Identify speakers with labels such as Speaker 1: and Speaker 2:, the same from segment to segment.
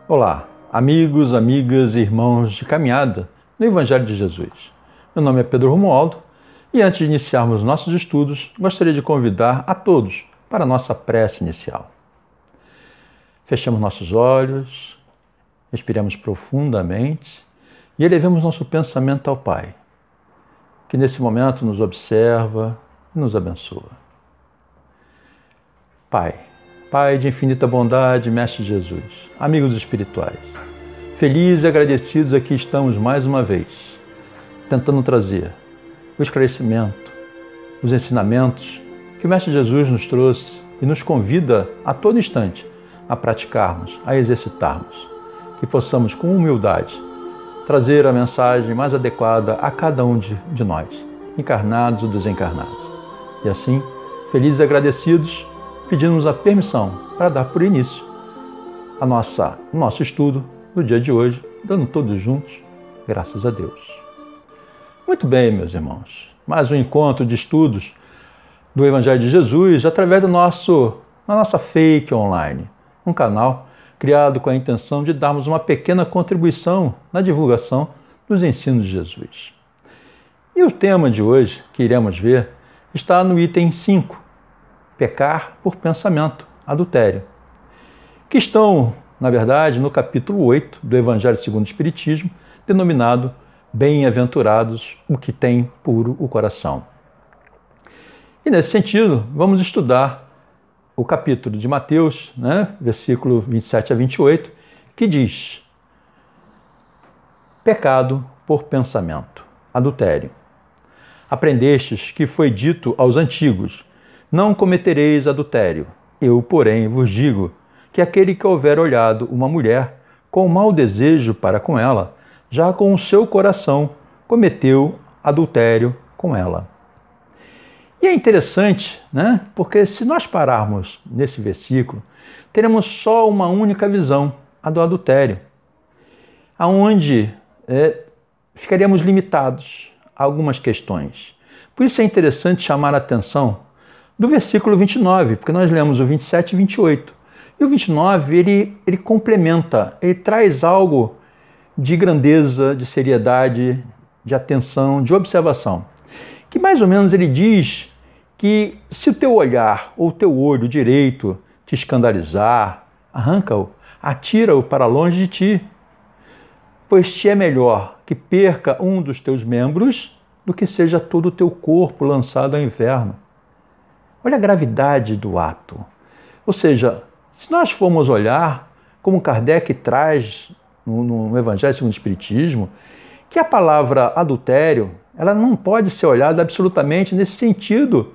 Speaker 1: Olá, amigos, amigas e irmãos de caminhada no Evangelho de Jesus. Meu nome é Pedro Romualdo e antes de iniciarmos nossos estudos, gostaria de convidar a todos para a nossa prece inicial. Fechemos nossos olhos, respiremos profundamente e elevemos nosso pensamento ao Pai, que nesse momento nos observa e nos abençoa. Pai de infinita bondade, Mestre Jesus, amigos espirituais, felizes e agradecidos aqui estamos mais uma vez, tentando trazer o esclarecimento, os ensinamentos que o Mestre Jesus nos trouxe e nos convida a todo instante a praticarmos, a exercitarmos, que possamos com humildade trazer a mensagem mais adequada a cada um de nós, encarnados ou desencarnados. E assim, felizes e agradecidos, pedimos a permissão para dar por início o nosso estudo do dia de hoje, dando todos juntos, graças a Deus. Muito bem, meus irmãos, mais um encontro de estudos do Evangelho de Jesus através da nossa Fake Online, um canal criado com a intenção de darmos uma pequena contribuição na divulgação dos ensinos de Jesus. E o tema de hoje, que iremos ver, está no item 5, pecar por pensamento, adultério, que estão, na verdade, no capítulo 8 do Evangelho segundo o Espiritismo, denominado Bem-aventurados o que tem puro o coração. E nesse sentido, vamos estudar o capítulo de Mateus, versículo 27 a 28, que diz: pecado por pensamento, adultério. Aprendestes que foi dito aos antigos: não cometereis adultério. Eu, porém, vos digo que aquele que houver olhado uma mulher com mau desejo para com ela, já com o seu coração cometeu adultério com ela. E é interessante, porque se nós pararmos nesse versículo, teremos só uma única visão, a do adultério, aonde ficaríamos limitados a algumas questões. Por isso é interessante chamar a atenção do versículo 29, porque nós lemos o 27 e 28. E o 29, ele complementa, ele traz algo de grandeza, de seriedade, de atenção, de observação. Que mais ou menos ele diz que se o teu olhar ou o teu olho direito te escandalizar, arranca-o, atira-o para longe de ti, pois te é melhor que perca um dos teus membros do que seja todo o teu corpo lançado ao inferno. Olha a gravidade do ato. Ou seja, se nós formos olhar, como Kardec traz no Evangelho segundo o Espiritismo, que a palavra adultério, ela não pode ser olhada absolutamente nesse sentido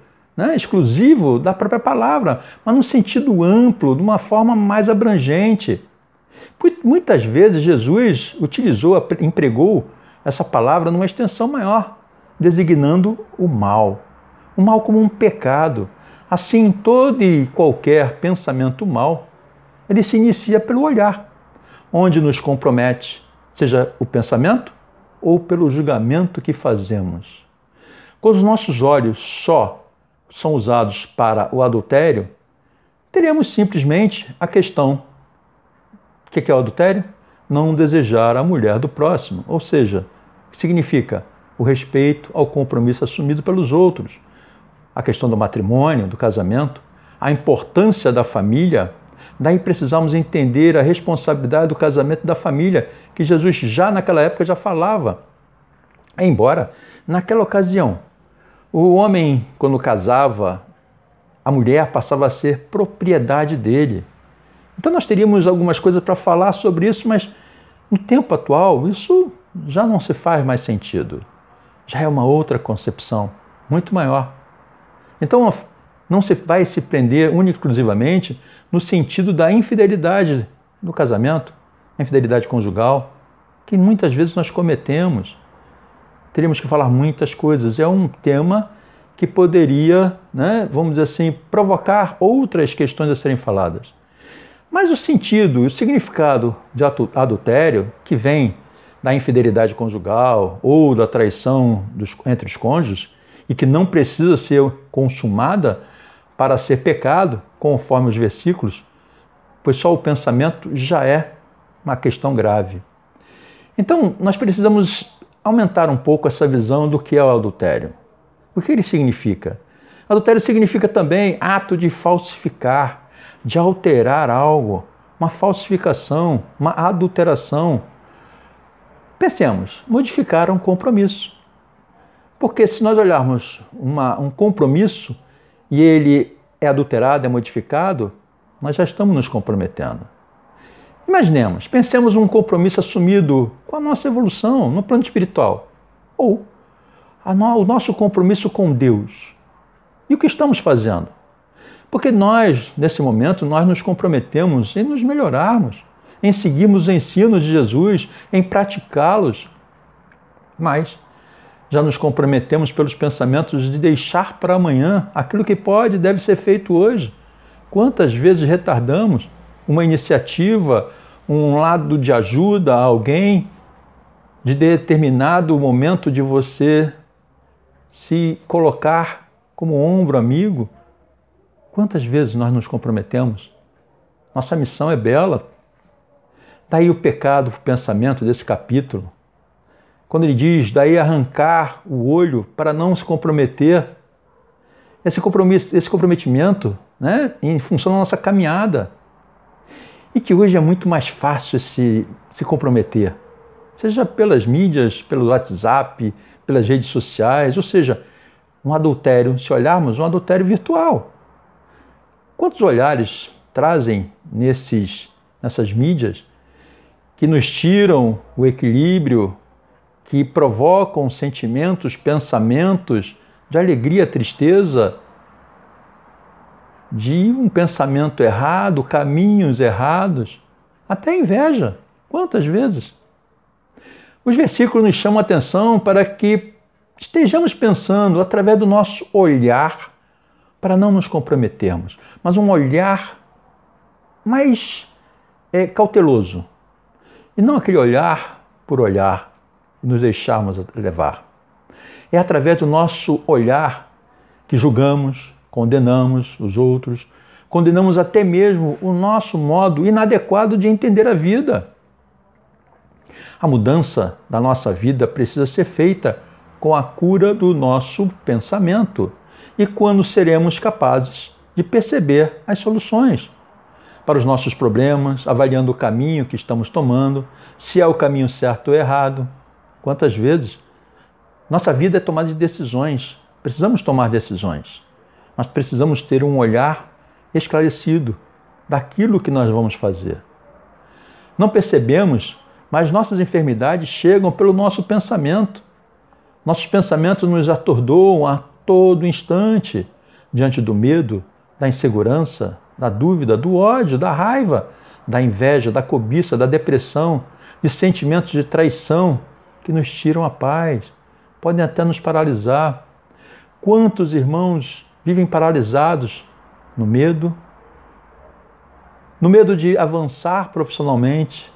Speaker 1: exclusivo da própria palavra, mas num sentido amplo, de uma forma mais abrangente. Muitas vezes Jesus empregou essa palavra numa extensão maior, designando o mal como um pecado. Assim, todo e qualquer pensamento mau, ele se inicia pelo olhar, onde nos compromete, seja o pensamento ou pelo julgamento que fazemos. Quando os nossos olhos só são usados para o adultério, teremos simplesmente a questão: o que é o adultério? Não desejar a mulher do próximo, ou seja, significa o respeito ao compromisso assumido pelos outros, a questão do matrimônio, do casamento, a importância da família. Daí precisamos entender a responsabilidade do casamento da família, que Jesus já naquela época já falava. Embora, naquela ocasião, o homem, quando casava, a mulher passava a ser propriedade dele. Então nós teríamos algumas coisas para falar sobre isso, mas no tempo atual isso já não se faz mais sentido. Já é uma outra concepção, muito maior. Então, não se vai se prender única e exclusivamente no sentido da infidelidade no casamento, a infidelidade conjugal, que muitas vezes nós cometemos. Teríamos que falar muitas coisas. É um tema que poderia, vamos dizer assim, provocar outras questões a serem faladas. Mas o sentido, o significado de adultério, que vem da infidelidade conjugal ou da traição entre os cônjuges, e que não precisa ser consumada para ser pecado, conforme os versículos, pois só o pensamento já é uma questão grave. Então, nós precisamos aumentar um pouco essa visão do que é o adultério. O que ele significa? Adultério significa também ato de falsificar, de alterar algo, uma falsificação, uma adulteração. Pensemos, modificar um compromisso. Porque se nós olharmos um compromisso e ele é adulterado, é modificado, nós já estamos nos comprometendo. Imaginemos, pensemos um compromisso assumido com a nossa evolução no plano espiritual, ou o nosso compromisso com Deus. E o que estamos fazendo? Porque nós, nesse momento, nós nos comprometemos em nos melhorarmos, em seguirmos os ensinos de Jesus, em praticá-los. Mas já nos comprometemos pelos pensamentos de deixar para amanhã aquilo que pode e deve ser feito hoje. Quantas vezes retardamos uma iniciativa, um lado de ajuda a alguém, de determinado momento de você se colocar como ombro amigo? Quantas vezes nós nos comprometemos? Nossa missão é bela. Daí o pecado, o pensamento desse capítulo. Quando ele diz, daí arrancar o olho para não se comprometer. Esse comprometimento, né, em função da nossa caminhada. E que hoje é muito mais fácil se comprometer. Seja pelas mídias, pelo WhatsApp, pelas redes sociais, ou seja, um adultério, se olharmos, um adultério virtual. Quantos olhares trazem nessas mídias que nos tiram o equilíbrio, que provocam sentimentos, pensamentos de alegria, tristeza, de um pensamento errado, caminhos errados, até inveja. Quantas vezes? Os versículos nos chamam a atenção para que estejamos pensando através do nosso olhar para não nos comprometermos, mas um olhar mais cauteloso. E não aquele olhar por olhar e nos deixarmos levar. É através do nosso olhar que julgamos, condenamos os outros, condenamos até mesmo o nosso modo inadequado de entender a vida. A mudança da nossa vida precisa ser feita com a cura do nosso pensamento e quando seremos capazes de perceber as soluções para os nossos problemas, avaliando o caminho que estamos tomando, se é o caminho certo ou errado. Quantas vezes nossa vida é tomada de decisões, precisamos tomar decisões, mas precisamos ter um olhar esclarecido daquilo que nós vamos fazer. Não percebemos, mas nossas enfermidades chegam pelo nosso pensamento. Nossos pensamentos nos atordoam a todo instante diante do medo, da insegurança, da dúvida, do ódio, da raiva, da inveja, da cobiça, da depressão, de sentimentos de traição que nos tiram a paz, podem até nos paralisar. Quantos irmãos vivem paralisados no medo de avançar profissionalmente,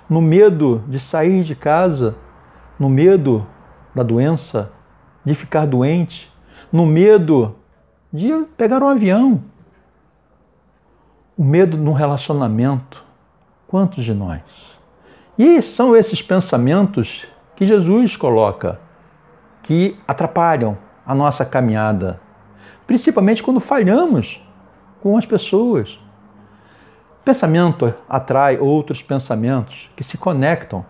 Speaker 1: no medo de sair de casa, no medo da doença, de ficar doente, no medo de pegar um avião, o medo num relacionamento. Quantos de nós? E são esses pensamentos que Jesus coloca, que atrapalham a nossa caminhada, principalmente quando falhamos com as pessoas. Pensamento atrai outros pensamentos que se conectam.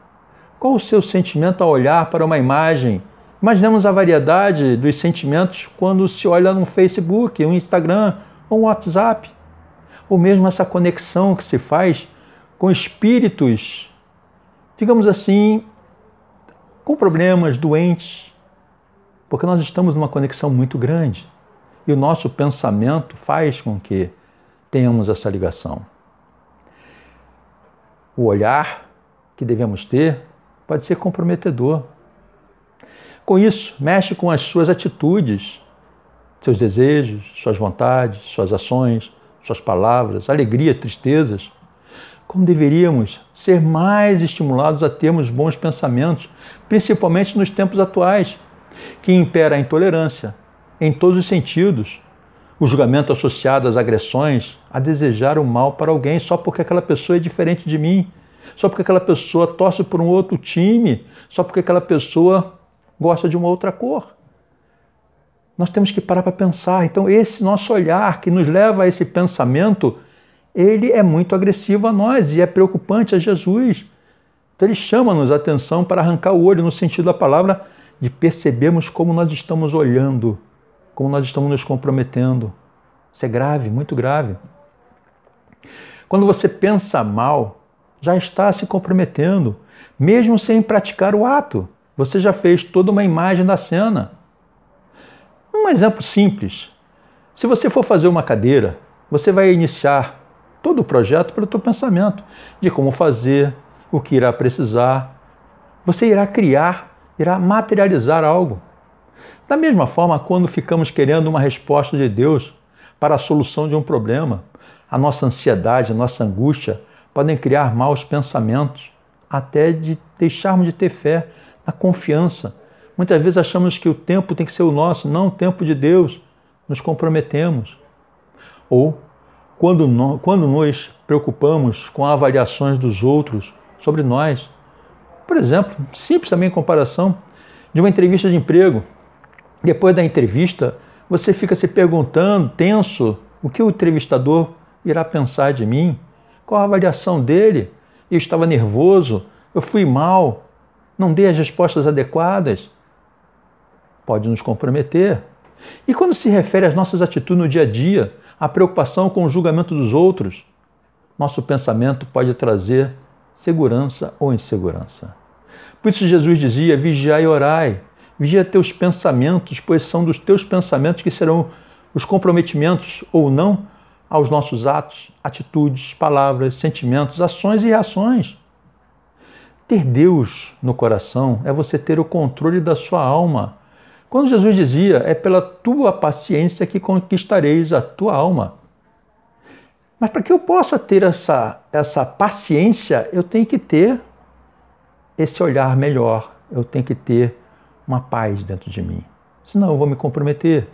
Speaker 1: Qual o seu sentimento ao olhar para uma imagem? Imaginemos a variedade dos sentimentos quando se olha no Facebook, no Instagram ou no WhatsApp. Ou mesmo essa conexão que se faz com espíritos, digamos assim, com problemas, doentes, porque nós estamos numa conexão muito grande e o nosso pensamento faz com que tenhamos essa ligação. O olhar que devemos ter pode ser comprometedor. Com isso, mexe com as suas atitudes, seus desejos, suas vontades, suas ações, suas palavras, alegrias, tristezas. Como deveríamos ser mais estimulados a termos bons pensamentos, principalmente nos tempos atuais, que impera a intolerância em todos os sentidos, o julgamento associado às agressões, a desejar o mal para alguém só porque aquela pessoa é diferente de mim, só porque aquela pessoa torce por um outro time, só porque aquela pessoa gosta de uma outra cor. Nós temos que parar para pensar. Então, esse nosso olhar que nos leva a esse pensamento, ele é muito agressivo a nós e é preocupante a Jesus. Então, ele chama-nos a atenção para arrancar o olho no sentido da palavra de percebermos como nós estamos olhando, como nós estamos nos comprometendo. Isso é grave, muito grave. Quando você pensa mal, já está se comprometendo, mesmo sem praticar o ato. Você já fez toda uma imagem da cena. Um exemplo simples. Se você for fazer uma cadeira, você vai iniciar todo o projeto pelo teu pensamento, de como fazer, o que irá precisar. Você irá criar, irá materializar algo. Da mesma forma, quando ficamos querendo uma resposta de Deus para a solução de um problema, a nossa ansiedade, a nossa angústia podem criar maus pensamentos, até de deixarmos de ter fé, na confiança. Muitas vezes achamos que o tempo tem que ser o nosso, não o tempo de Deus. Nos comprometemos. Ou, quando nos preocupamos com avaliações dos outros sobre nós. Por exemplo, simples também comparação de uma entrevista de emprego. Depois da entrevista, você fica se perguntando, tenso, o que o entrevistador irá pensar de mim? Qual a avaliação dele? Eu estava nervoso, eu fui mal, não dei as respostas adequadas. Pode nos comprometer. E quando se refere às nossas atitudes no dia a dia, a preocupação com o julgamento dos outros, nosso pensamento pode trazer segurança ou insegurança. Por isso Jesus dizia, vigiai e orai. Vigia teus pensamentos, pois são dos teus pensamentos que serão os comprometimentos ou não aos nossos atos, atitudes, palavras, sentimentos, ações e reações. Ter Deus no coração é você ter o controle da sua alma. Quando Jesus dizia, é pela tua paciência que conquistareis a tua alma. Mas para que eu possa ter essa paciência, eu tenho que ter esse olhar melhor, eu tenho que ter uma paz dentro de mim. Senão eu vou me comprometer.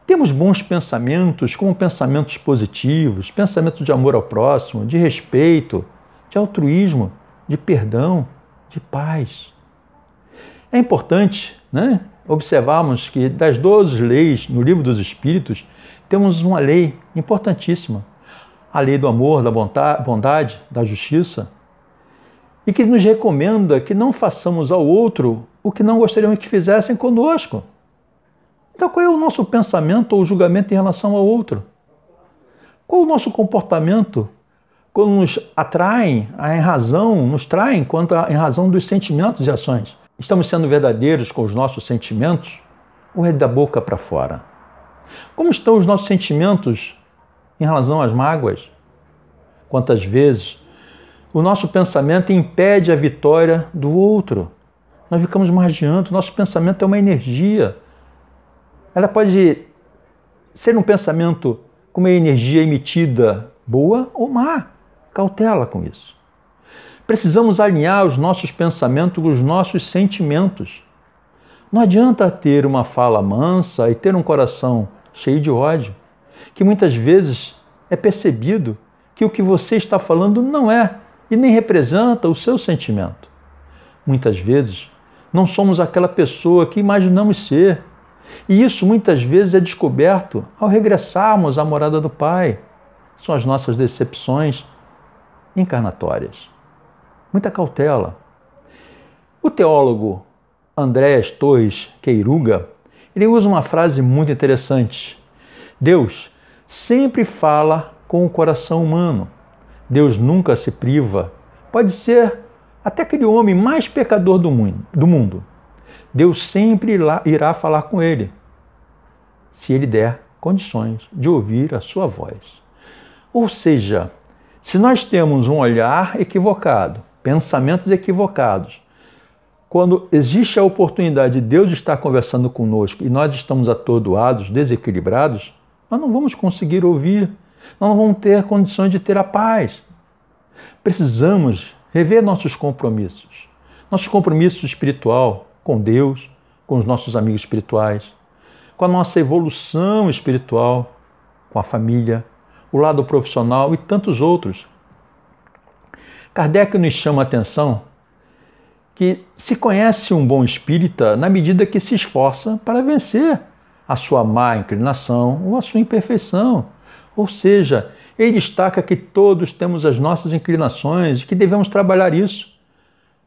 Speaker 1: Temos bons pensamentos, como pensamentos positivos, pensamentos de amor ao próximo, de respeito, de altruísmo, de perdão, de paz. É importante, observarmos que das 12 leis no Livro dos Espíritos, temos uma lei importantíssima, a lei do amor, da bondade, da justiça, e que nos recomenda que não façamos ao outro o que não gostaríamos que fizessem conosco. Então, qual é o nosso pensamento ou julgamento em relação ao outro? Qual é o nosso comportamento quando nos atraem, nos traem em razão dos sentimentos e ações? Estamos sendo verdadeiros com os nossos sentimentos ou é da boca para fora? Como estão os nossos sentimentos em relação às mágoas? Quantas vezes o nosso pensamento impede a vitória do outro? Nós ficamos margeando, nosso pensamento é uma energia. Ela pode ser um pensamento com uma energia emitida boa ou má. Cautela com isso. Precisamos alinhar os nossos pensamentos com os nossos sentimentos. Não adianta ter uma fala mansa e ter um coração cheio de ódio, que muitas vezes é percebido que o que você está falando não é e nem representa o seu sentimento. Muitas vezes não somos aquela pessoa que imaginamos ser. E isso muitas vezes é descoberto ao regressarmos à morada do Pai. São as nossas decepções encarnatórias. Muita cautela. O teólogo Andrés Torres Queiruga, ele usa uma frase muito interessante. Deus sempre fala com o coração humano. Deus nunca se priva. Pode ser até aquele homem mais pecador do mundo. Deus sempre irá falar com ele, se ele der condições de ouvir a sua voz. Ou seja, se nós temos um olhar equivocado, pensamentos equivocados, quando existe a oportunidade de Deus estar conversando conosco e nós estamos atordoados, desequilibrados, nós não vamos conseguir ouvir, nós não vamos ter condições de ter a paz. Precisamos rever nossos compromissos espiritual com Deus, com os nossos amigos espirituais, com a nossa evolução espiritual, com a família, o lado profissional e tantos outros. Kardec nos chama a atenção que se conhece um bom espírita na medida que se esforça para vencer a sua má inclinação ou a sua imperfeição. Ou seja, ele destaca que todos temos as nossas inclinações e que devemos trabalhar isso.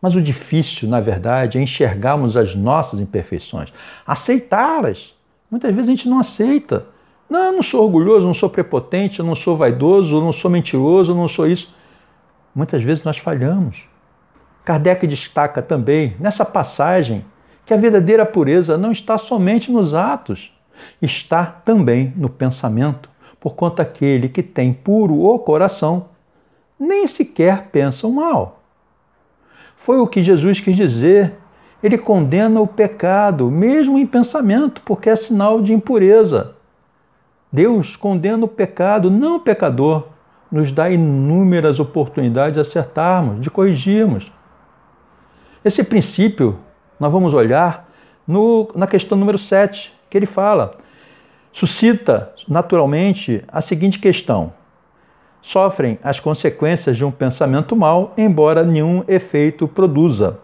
Speaker 1: Mas o difícil, na verdade, é enxergarmos as nossas imperfeições, aceitá-las. Muitas vezes a gente não aceita. Não, eu não sou orgulhoso, não sou prepotente, eu não sou vaidoso, eu não sou mentiroso, eu não sou isso. Muitas vezes nós falhamos. Kardec destaca também, nessa passagem, que a verdadeira pureza não está somente nos atos, está também no pensamento, porquanto aquele que tem puro o coração nem sequer pensa o mal. Foi o que Jesus quis dizer. Ele condena o pecado, mesmo em pensamento, porque é sinal de impureza. Deus condena o pecado, não o pecador. Nos dá inúmeras oportunidades de acertarmos, de corrigirmos. Esse princípio nós vamos olhar na questão número 7, que ele fala. Suscita naturalmente a seguinte questão: sofrem as consequências de um pensamento mau, embora nenhum efeito produza.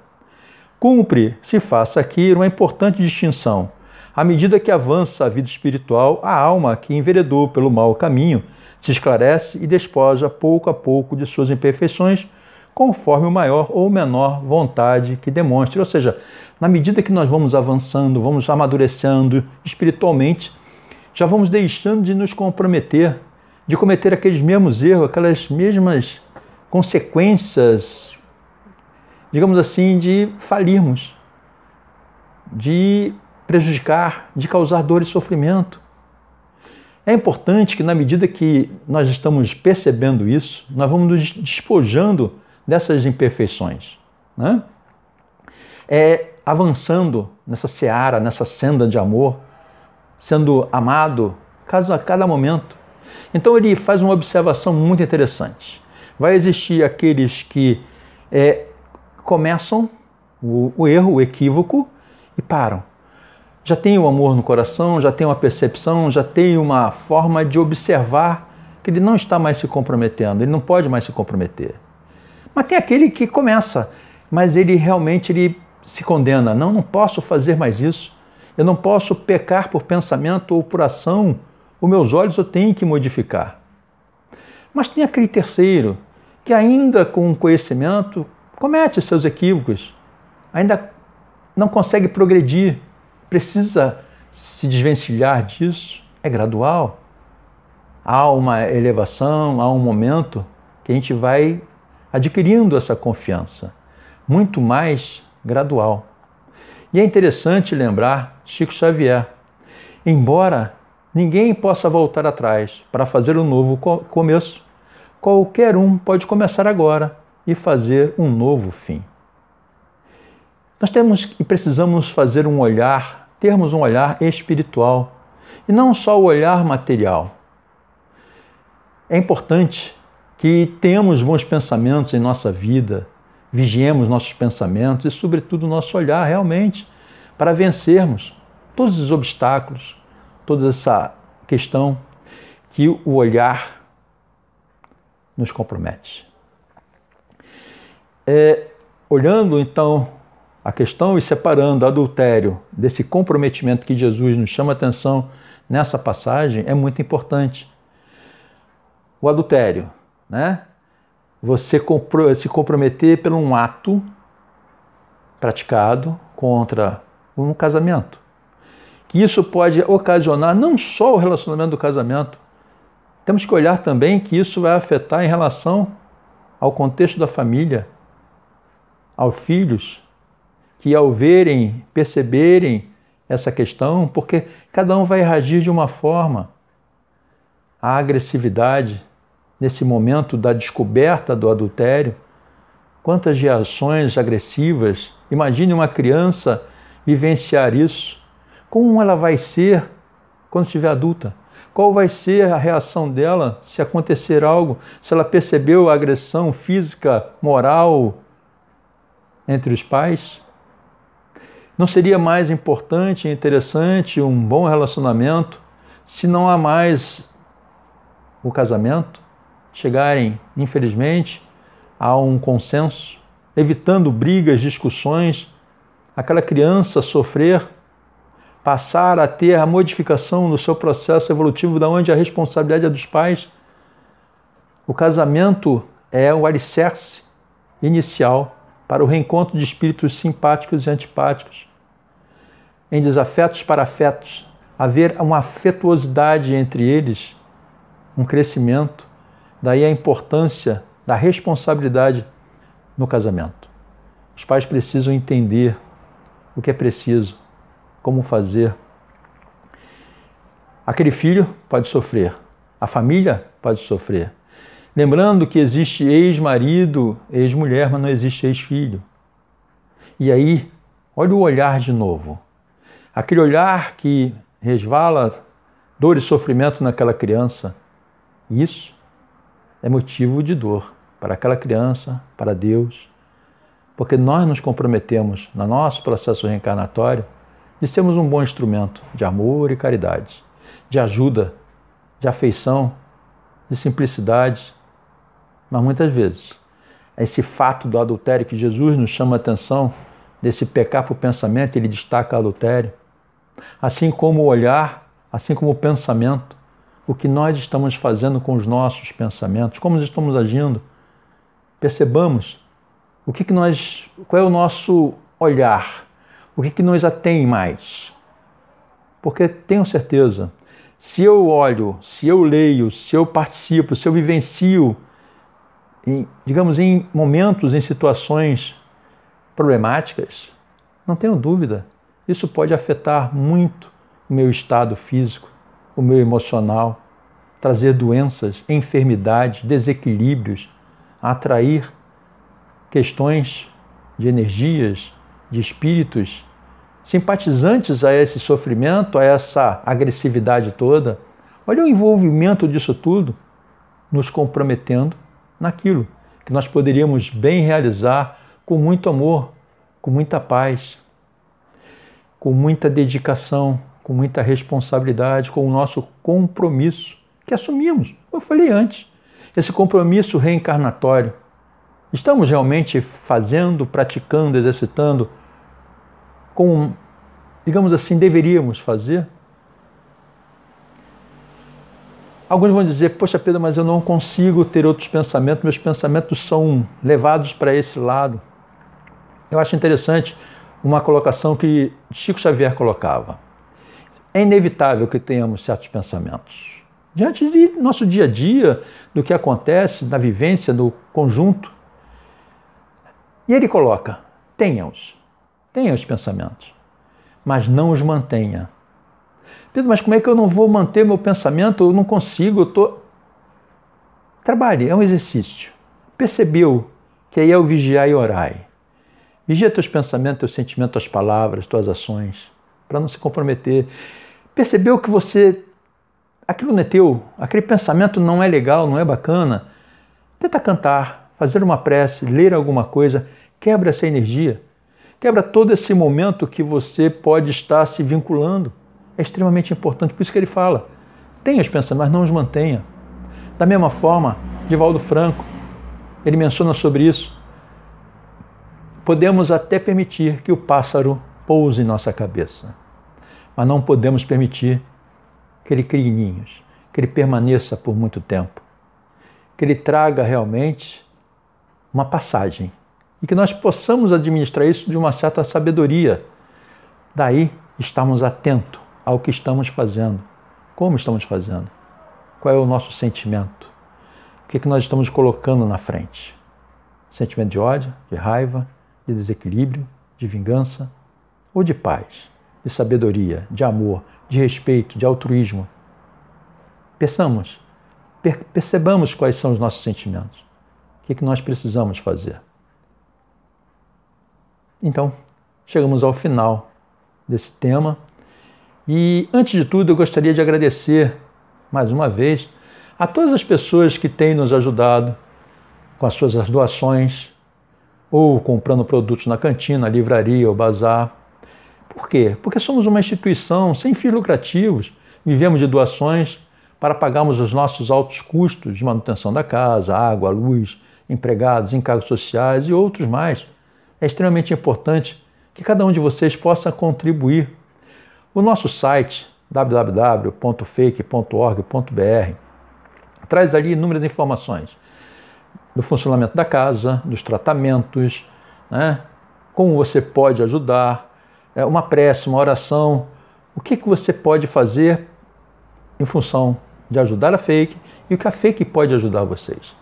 Speaker 1: Cumpre se faça aqui uma importante distinção. À medida que avança a vida espiritual, a alma que enveredou pelo mau caminho se esclarece e despoja pouco a pouco de suas imperfeições, conforme o maior ou menor vontade que demonstre. Ou seja, na medida que nós vamos avançando, vamos amadurecendo espiritualmente, já vamos deixando de nos comprometer, de cometer aqueles mesmos erros, aquelas mesmas consequências, digamos assim, de falirmos, de prejudicar, de causar dor e sofrimento. É importante que, na medida que nós estamos percebendo isso, nós vamos nos despojando dessas imperfeições, né? Avançando nessa seara, nessa senda de amor, sendo amado a cada momento. Então ele faz uma observação muito interessante. Vai existir aqueles que começam o erro, o equívoco e param. Já tem o amor no coração, já tem uma percepção, já tem uma forma de observar que ele não está mais se comprometendo, ele não pode mais se comprometer. Mas tem aquele que começa, mas ele realmente se condena. Não posso fazer mais isso. Eu não posso pecar por pensamento ou por ação. Os meus olhos eu tenho que modificar. Mas tem aquele terceiro que ainda com conhecimento comete seus equívocos, ainda não consegue progredir, precisa se desvencilhar disso. É gradual. Há uma elevação, há um momento que a gente vai adquirindo essa confiança, muito mais gradual. E é interessante lembrar Chico Xavier, embora ninguém possa voltar atrás para fazer um novo começo, qualquer um pode começar agora e fazer um novo fim. Nós temos e precisamos termos um olhar espiritual e não só o olhar material. É importante que tenhamos bons pensamentos em nossa vida, vigiemos nossos pensamentos e, sobretudo, nosso olhar realmente para vencermos todos os obstáculos, toda essa questão que o olhar nos compromete. Olhando, então, a questão e separando o adultério desse comprometimento que Jesus nos chama a atenção nessa passagem, é muito importante. O adultério, né? Você se comprometer por um ato praticado contra um casamento. Que isso pode ocasionar não só o relacionamento do casamento, temos que olhar também que isso vai afetar em relação ao contexto da família, aos filhos, que ao verem, perceberem essa questão, porque cada um vai reagir de uma forma. A agressividade, nesse momento da descoberta do adultério, quantas reações agressivas. Imagine uma criança vivenciar isso. Como ela vai ser quando estiver adulta? Qual vai ser a reação dela se acontecer algo? Se ela percebeu a agressão física, moral entre os pais? Não seria mais importante e interessante um bom relacionamento se não há mais o casamento? Chegarem, infelizmente, há um consenso, evitando brigas, discussões, aquela criança sofrer, passar a ter a modificação do seu processo evolutivo, da onde a responsabilidade é dos pais. O casamento é o alicerce inicial para o reencontro de espíritos simpáticos e antipáticos, em desafetos para afetos, haver uma afetuosidade entre eles, um crescimento, daí a importância da responsabilidade no casamento. Os pais precisam entender o que é preciso, como fazer. Aquele filho pode sofrer, a família pode sofrer. Lembrando que existe ex-marido, ex-mulher, mas não existe ex-filho. E aí, olha o olhar de novo. Aquele olhar que resvala dor e sofrimento naquela criança. Isso é motivo de dor para aquela criança, para Deus, porque nós nos comprometemos no nosso processo reencarnatório de sermos um bom instrumento de amor e caridade, de ajuda, de afeição, de simplicidade. Mas muitas vezes, esse fato do adultério que Jesus nos chama a atenção, desse pecar por pensamento, ele destaca o adultério. Assim como o olhar, assim como o pensamento, o que nós estamos fazendo com os nossos pensamentos, como estamos agindo. Percebamos qual é o nosso olhar, o que nos atém mais. Porque tenho certeza, se eu olho, se eu leio, se eu participo, se eu vivencio, em momentos, em situações problemáticas, não tenho dúvida, isso pode afetar muito o meu estado físico, o meu emocional, trazer doenças, enfermidades, desequilíbrios, atrair questões de energias, de espíritos simpatizantes a esse sofrimento, a essa agressividade toda. Olha o envolvimento disso tudo, nos comprometendo naquilo que nós poderíamos bem realizar com muito amor, com muita paz, com muita dedicação, com muita responsabilidade, com o nosso compromisso que assumimos. Eu falei antes, esse compromisso reencarnatório. Estamos realmente fazendo, praticando, exercitando como, digamos assim, deveríamos fazer? Alguns vão dizer, poxa Pedro, mas eu não consigo ter outros pensamentos, meus pensamentos são levados para esse lado. Eu acho interessante uma colocação que Chico Xavier colocava. É inevitável que tenhamos certos pensamentos. Diante do nosso dia a dia, do que acontece, da vivência, do conjunto. E ele coloca, tenha os pensamentos, mas não os mantenha. Pedro, mas como é que eu não vou manter meu pensamento? Eu não consigo, Trabalhe, é um exercício. Percebeu que aí é o vigiar e orai. Vigia teus pensamentos, teus sentimentos, tuas palavras, tuas ações, para não se comprometer. Percebeu que aquilo não é teu, aquele pensamento não é legal, não é bacana. Tenta cantar, fazer uma prece, ler alguma coisa, quebra essa energia, quebra todo esse momento que você pode estar se vinculando. É extremamente importante, por isso que ele fala, tenha os pensamentos, mas não os mantenha. Da mesma forma, Divaldo Franco, ele menciona sobre isso. Podemos até permitir que o pássaro pouse em nossa cabeça, mas não podemos permitir que ele crie ninhos, que ele permaneça por muito tempo, que ele traga realmente uma passagem e que nós possamos administrar isso de uma certa sabedoria. Daí, estarmos atentos ao que estamos fazendo, como estamos fazendo, qual é o nosso sentimento, o que nós estamos colocando na frente. Sentimento de ódio, de raiva, de desequilíbrio, de vingança ou de paz, de sabedoria, de amor, de respeito, de altruísmo. Percebamos quais são os nossos sentimentos, o que nós precisamos fazer. Então, chegamos ao final desse tema e, antes de tudo, eu gostaria de agradecer, mais uma vez, a todas as pessoas que têm nos ajudado com as suas doações ou comprando produtos na cantina, livraria ou bazar. Por quê? Porque somos uma instituição sem fins lucrativos, vivemos de doações para pagarmos os nossos altos custos de manutenção da casa, água, luz empregados, encargos sociais e outros mais. É extremamente importante que cada um de vocês possa contribuir. O nosso site, www.fake.org.br, traz ali inúmeras informações do funcionamento da casa, dos tratamentos, né? Como você pode ajudar, uma prece, uma oração, o que você pode fazer em função de ajudar a Fake e o que a Fake pode ajudar vocês.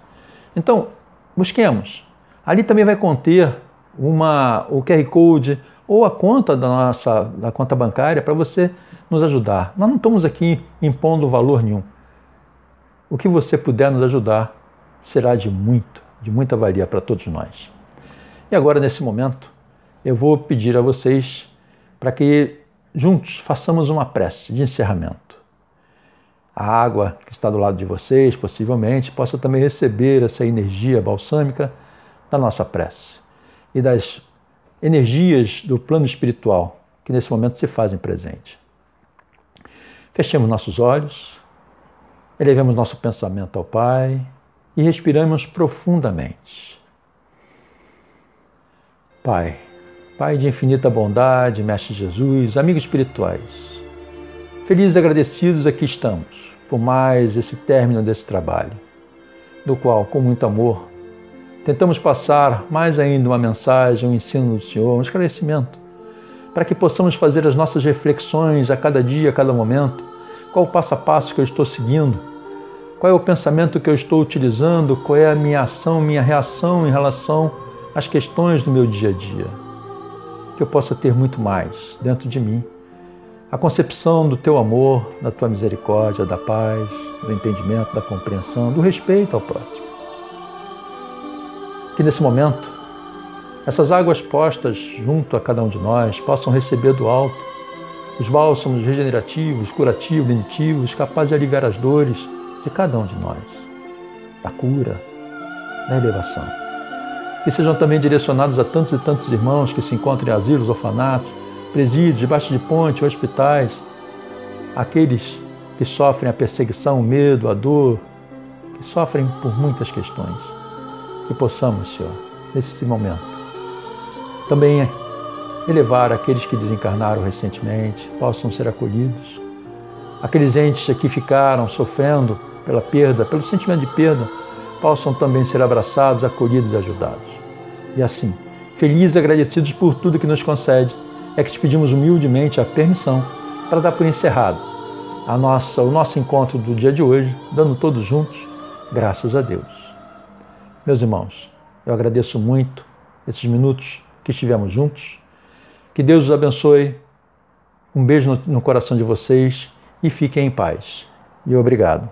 Speaker 1: Então, busquemos. Ali também vai conter o QR Code ou a conta da conta bancária para você nos ajudar. Nós não estamos aqui impondo valor nenhum. O que você puder nos ajudar será de muita valia para todos nós. E agora, nesse momento, eu vou pedir a vocês para que juntos façamos uma prece de encerramento. A água que está do lado de vocês, possivelmente, possa também receber essa energia balsâmica da nossa prece e das energias do plano espiritual que nesse momento se fazem presente. Fechemos nossos olhos, elevemos nosso pensamento ao Pai e respiramos profundamente. Pai, Pai de infinita bondade, Mestre Jesus, amigos espirituais, felizes e agradecidos aqui estamos por mais esse término desse trabalho, do qual, com muito amor, tentamos passar mais ainda uma mensagem, um ensino do Senhor, um esclarecimento, para que possamos fazer as nossas reflexões a cada dia, a cada momento, qual o passo a passo que eu estou seguindo, qual é o pensamento que eu estou utilizando, qual é a minha ação, minha reação em relação às questões do meu dia a dia. Que eu possa ter muito mais dentro de mim, a concepção do teu amor, da tua misericórdia, da paz, do entendimento, da compreensão, do respeito ao próximo. Que nesse momento, essas águas postas junto a cada um de nós possam receber do alto os bálsamos regenerativos, curativos, lenitivos, capazes de aliviar as dores de cada um de nós, da cura, da elevação. Que sejam também direcionados a tantos e tantos irmãos que se encontram em asilos, orfanatos, presídios, debaixo de ponte, hospitais, aqueles que sofrem a perseguição, o medo, a dor, que sofrem por muitas questões. Que possamos, Senhor, nesse momento, também elevar aqueles que desencarnaram recentemente, possam ser acolhidos. Aqueles entes que ficaram sofrendo pela perda, pelo sentimento de perda, possam também ser abraçados, acolhidos e ajudados. E assim, felizes e agradecidos por tudo que nos concede, é que te pedimos humildemente a permissão para dar por encerrado o nosso encontro do dia de hoje, dando todos juntos graças a Deus. Meus irmãos, eu agradeço muito esses minutos que estivemos juntos. Que Deus os abençoe. Um beijo no coração de vocês e fiquem em paz. E obrigado.